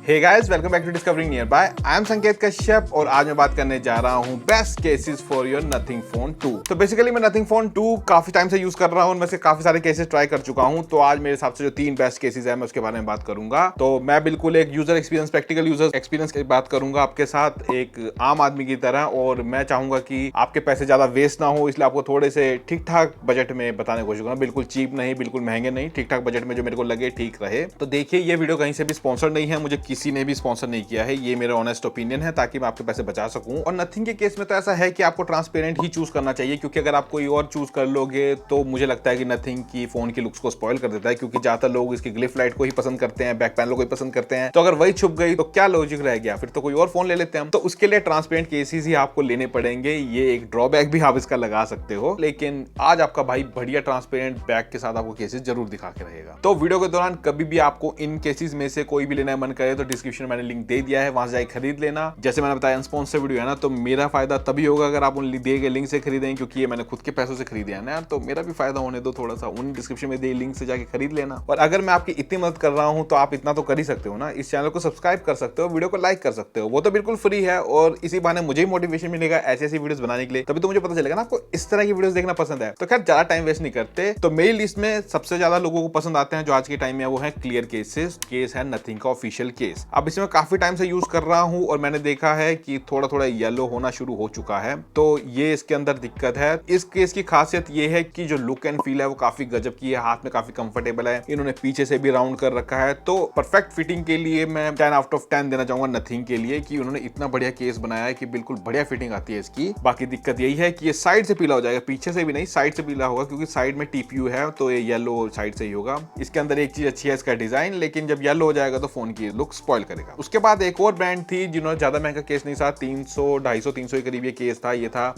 Hey guys, welcome back to discovering nearby. I am Sanket Kashyap और आज मैं बात करने जा रहा हूँ best cases for your nothing phone 2। तो बेसिकली मैं नथिंग फोन 2 काफी टाइम से यूज कर रहा हूँ, उनमें से काफी सारे केसेस ट्राई कर चुका हूँ। तो आज मेरे हिसाब से जो 3 बेस्ट केसेस है मैं उसके बारे में बात करूंगा। तो मैं बिल्कुल एक user experience, practical user experience की बात करूंगा आपके साथ एक आम आदमी की तरह, और मैं चाहूंगा कि आपके पैसे ज्यादा वेस्ट ना हो, इसलिए आपको थोड़े से ठीक ठाक बजट में बताने की कोशिश करूंगा। बिल्कुल चीप नहीं, बिल्कुल महंगे नहीं, ठीक ठाक बजट में जो मेरे को लगे ठीक रहे। तो देखिए, ये वीडियो कहीं से भी स्पॉन्सर नहीं है, मुझे किसी ने भी स्पॉन्सर नहीं किया है, ये मेरा ऑनेस्ट ओपिनियन है ताकि मैं आपके पैसे बचा सकूं। और नथिंग के केस में तो ऐसा है कि आपको ट्रांसपेरेंट ही चूज करना चाहिए, क्योंकि अगर आप कोई और चूज कर लोगे तो मुझे लगता है कि नथिंग की फोन की लुक्स को स्पॉइल कर देता है, क्योंकि ज्यादातर लोग इसकी ग्लिफ लाइट को ही पसंद करते हैं, बैक पैनल को ही पसंद करते हैं। तो अगर वही छुप गई तो क्या लॉजिक रह गया, फिर तो कोई और फोन ले लेते हैं हम। तो उसके लिए ट्रांसपेरेंट केसेस ही आपको लेने पड़ेंगे, ये एक ड्रॉबैक भी आप इसका लगा सकते हो। लेकिन आज आपका भाई बढ़िया ट्रांसपेरेंट बैक के साथ आपको केसेस जरूर दिखा के रहेगा। तो वीडियो के दौरान कभी भी आपको इन केसेस में से कोई भी लेना मन करे तो डिस्क्रिप्शन में मैंने लिंक दे दिया है, वहां से जाकर खरीद लेना। जैसे मैंने बताया, अनस्पॉन्सर्ड वीडियो है ना, तो मेरा फायदा तभी होगा अगर आप उन दिए गए लिंक से खरीदें, क्योंकि ये मैंने खुद के पैसों से खरीदे हैं ना, तो मेरा भी फायदा होने दो थोड़ा सा। उन डिस्क्रिप्शन में दिए लिंक से जाके खरीद लेना। और अगर मैं आपकी इतनी मदद कर रहा हूं तो आप इतना तो कर ही सकते हो ना, इस चैनल को सब्सक्राइब कर सकते हो, वीडियो को लाइक कर सकते हो, वो तो बिल्कुल फ्री है। और इसी बहाने मुझे ही मोटिवेशन मिलेगा ऐसी ऐसी वीडियोस बनाने के लिए, तभी तो मुझे पता चलेगा ना आपको इस तरह की वीडियोस देखना पसंद है। तो खैर ज्यादा टाइम वेस्ट नहीं करते, तो मेरी लिस्ट में सबसे ज्यादा लोगों को पसंद आते हैं जो आज के टाइम में, वो है क्लियर केसेस। केस है नथिंग का ऑफिशियल केस। अब इसमें काफी टाइम से यूज कर रहा हूं और मैंने देखा है कि थोड़ा थोड़ा येलो होना शुरू हो चुका है, तो ये इसके अंदर दिक्कत है। इस केस की खासियत ये है कि जो लुक एंड फील है वो काफी गजब की है, हाथ में काफी कंफर्टेबल है। इन्होंने पीछे से भी राउंड कर रखा है, तो परफेक्ट फिटिंग के लिए मैं 10 आउट ऑफ 10 देना चाहूंगा नथिंग के लिए, कि उन्होंने इतना बढ़िया केस बनाया है कि बिल्कुल बढ़िया फिटिंग आती है इसकी। बाकी दिक्कत यही है कि ये साइड से पीला हो जाएगा, पीछे से भी नहीं, साइड से पीला होगा, क्योंकि साइड में टीपीयू है, तो ये येलो साइड से ही होगा। इसके अंदर एक चीज अच्छी है इसका डिजाइन, लेकिन जब येलो हो जाएगा तो फोन की लुक स्पॉइल करेगा। उसके बाद एक और ब्रांड थी जिन्होंने ज्यादा महंगा केस नहीं था, 300 250 300 के करीब ये केस था। ये था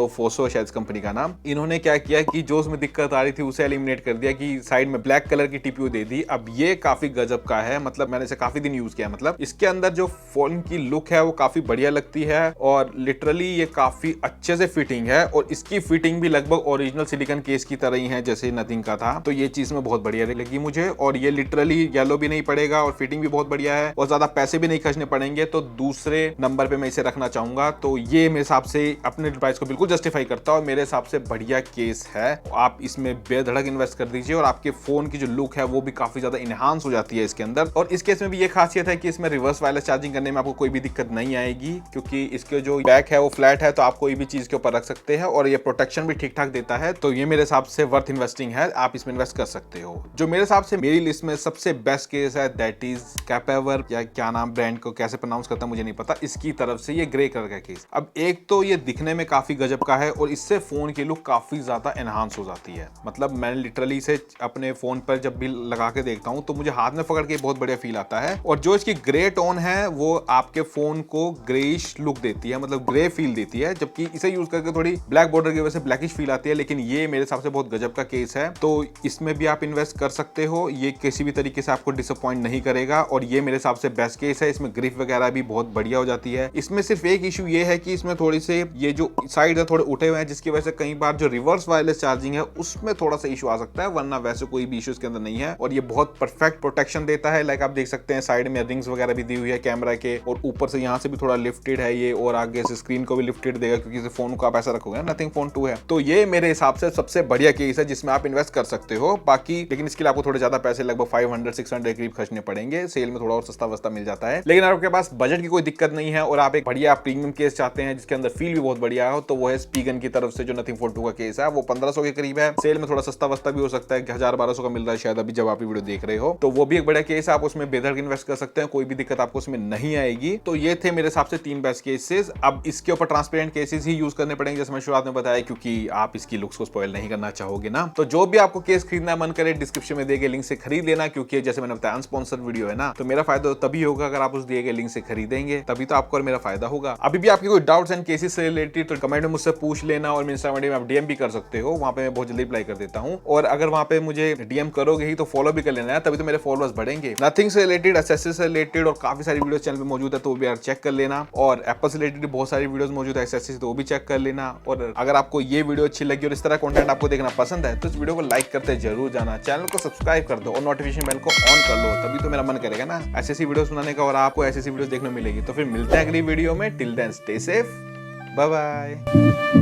फोसो शायद कंपनी का नाम। इन्होंने क्या किया कि जो उसमें दिक्कत आ रही थी उसे एलिमिनेट कर दिया, कि साइड में ब्लैक कलर की टीपीयू दे दी। अब ये काफी गजब का है, मतलब मैंने इसे काफी दिन यूज किया। मतलब इसके अंदर जो फोन की लुक है वो काफी बढ़िया लगती है, और लिटरली ये काफी अच्छे से फिटिंग है, और इसकी फिटिंग भी लगभग ओरिजिनल सिलिकॉन केस की तरह ही है जैसे नथिंग का था। तो ये चीज में बहुत बढ़िया लगी मुझे, और ये लिटरली येलो भी नहीं पड़ेगा और फिटिंग भी बहुत बढ़िया है, और ज्यादा पैसे भी नहीं खर्चने पड़ेंगे। तो दूसरे नंबर पे मैं इसे रखना चाहूंगा। तो ये मेरे हिसाब से अपने प्राइस को बिल्कुल जस्टिफाई करता है और मेरे हिसाब से बढ़िया केस है। आप इसमें बेधड़क इन्वेस्ट कर दीजिए, और आपके फोन की जो लुक है वो भी काफी ज्यादा इनहांस हो जाती है इसके अंदर। और इस केस में भी ये खासियत है कि इसमें रिवर्स वायरलेस चार्जिंग करने में आपको कोई भी दिक्कत नहीं आएगी, क्योंकि इसके जो बैक है वो फ्लैट है, तो आप कोई भी चीज के ऊपर रख सकते हैं, और ये प्रोटेक्शन भी ठीक ठाक देता है। तो ये मेरे हिसाब से वर्थ इन्वेस्टिंग है, आप इसमें इन्वेस्ट कर सकते हो। जो मेरे हिसाब से मेरी लिस्ट में सबसे बेस्ट केस है, दैट इज कैपेवर, या क्या नाम, ब्रांड को कैसे प्रोनाउंस करता है मुझे नहीं पता, इसकी तरफ से ये ग्रे कलर का केस। अब एक तो ये दिखने में काफी गजब का है, और इससे फोन की लुक काफी ज्यादा एनहांस हो जाती है। मतलब मैंने लिटरली इसे अपने फोन पर जब भी लगा के देखता हूं तो मुझे हाथ में पकड़ के बहुत बढ़िया फील आता है। और जो इसकी ग्रे टोन है वो आपके फोन को ग्रेइश लुक देती है, मतलब ग्रे फील देती है, जबकि इसे यूज करके थोड़ी ब्लैक बॉर्डर की वजह से ब्लैकिश फील आती है। लेकिन ये मेरे हिसाब से बहुत गजब का केस है, तो इसमें भी आप इन्वेस्ट कर सकते हो। ये किसी भी तरीके से आपको डिसअपॉइंट नहीं करेगा, और ये मेरे हिसाब से बेस्ट केस है। इसमें ग्रिप वगैरह भी बहुत बढ़िया हो जाती है। इसमें सिर्फ एक इशू ये है कि इसमें थोड़ी से ये जो साइड है थोड़े उठे हुए हैं, जिसकी वजह से कई बार जो रिवर्स वायरलेस चार्जिंग है उसमें थोड़ा सा इशू आ सकता है, वरना वैसे कोई भी इशू इसके अंदर नहीं है। और ये बहुत परफेक्ट प्रोटेक्शन देता है। लाइक आप देख सकते हैं साइड में रिंग्स वगैरह भी दी हुई है कैमरा के, और ऊपर से यहाँ से भी थोड़ा लिफ्टेड है ये, और आगे से स्क्रीन को भी लिफ्टेड देगा, क्योंकि इसे फोन को आप ऐसा रखोगे ना, नथिंग फोन 2 है। तो ये मेरे हिसाब से सबसे बढ़िया केस है जिसमें आप इन्वेस्ट कर सकते हो। बाकी लेकिन इसके लिए आपको थोड़े ज्यादा पैसे, लगभग 500-600 के करीब खर्चने पड़ेंगे। सेल में थोड़ा और सस्ता वस्ता मिल जाता है। लेकिन आपके पास बजट की कोई दिक्कत नहीं है और आप एक बढ़िया प्रीमियम केस चाहते हैं जिसके अंदर फील भी बहुत बढ़िया हो, तो वो है स्पीगन की तरफ से जो नथिंग फोन 2 का केस है। वो 1500 के करीब है, सेल में थोड़ा सस्ता वस्ता भी हो सकता है, 1000-1200 का मिल रहा है शायद अभी जब आप वीडियो देख रहे हो। तो वो भी एक बढ़िया केस है, आप उसमें बेहतर इन्वेस्ट कर सकते हैं, कोई भी दिक्कत आपको उसमें नहीं आएगी। तो ये थे मेरे हिसाब से 3 बेस्ट केसेस। अब इसके ऊपर ट्रांसपेरेंट केसेस ही यूज करने पड़ेंगे, जैसे मैं शुरुआत में बताया, क्योंकि आप इसकी लुक्स को स्पॉइल नहीं करना चाहोगे ना। तो जो भी आपको केस खरीदना मन करे डिस्क्रिप्शन में दिए गए लिंक से खरीद लेना, क्योंकि जैसे मैंने बताया अनस्पॉन्सर्ड वीडियो है ना, तो मेरा फायदा तभी होगा अगर आप उस दिए गए लिंक से खरीदेंगे, तभी तो आपको और मेरा फायदा होगा। अभी भी आपके कोई डाउट्स एंड केसेस से रिलेटेड तो कमेंट में मुझसे पूछ लेना, और इंस्टाग्राम में आप डीएम भी कर सकते हो, वहां पे मैं बहुत जल्दी रिप्लाई कर देता हूं। और अगर वहां पे मुझे डीएम करोगे ही तो फॉलो भी कर लेना है, तभी तो मेरे फॉलोअर्स बढ़ेंगे। नथिंग से रिलेटेड, एक्सेसरीज से रिलेटेड और काफी सारी वीडियोस चैनल पे मौजूद है, तो वो भी यार चेक कर लेना। और एप्पल से रिलेटेड बहुत सारी वीडियोस मौजूद है एक्सेसरीज, तो वो भी चेक कर लेना। और अगर आपको ये वीडियो अच्छी लगी और इस तरह कंटेंट आपको देखना पसंद है तो इस वीडियो को लाइक करते जरूर जाना, चैनल को सब्सक्राइब कर दो और नोटिफिकेशन बेल को ऑन कर लो, तभी तो मेरा मन करेगा ना ऐसी ऐसी वीडियोस बनाने का और आपको ऐसी ऐसी वीडियोस देखने को मिलेगी। तो फिर मिलते हैं अगली वीडियो में। Till then stay safe, bye bye.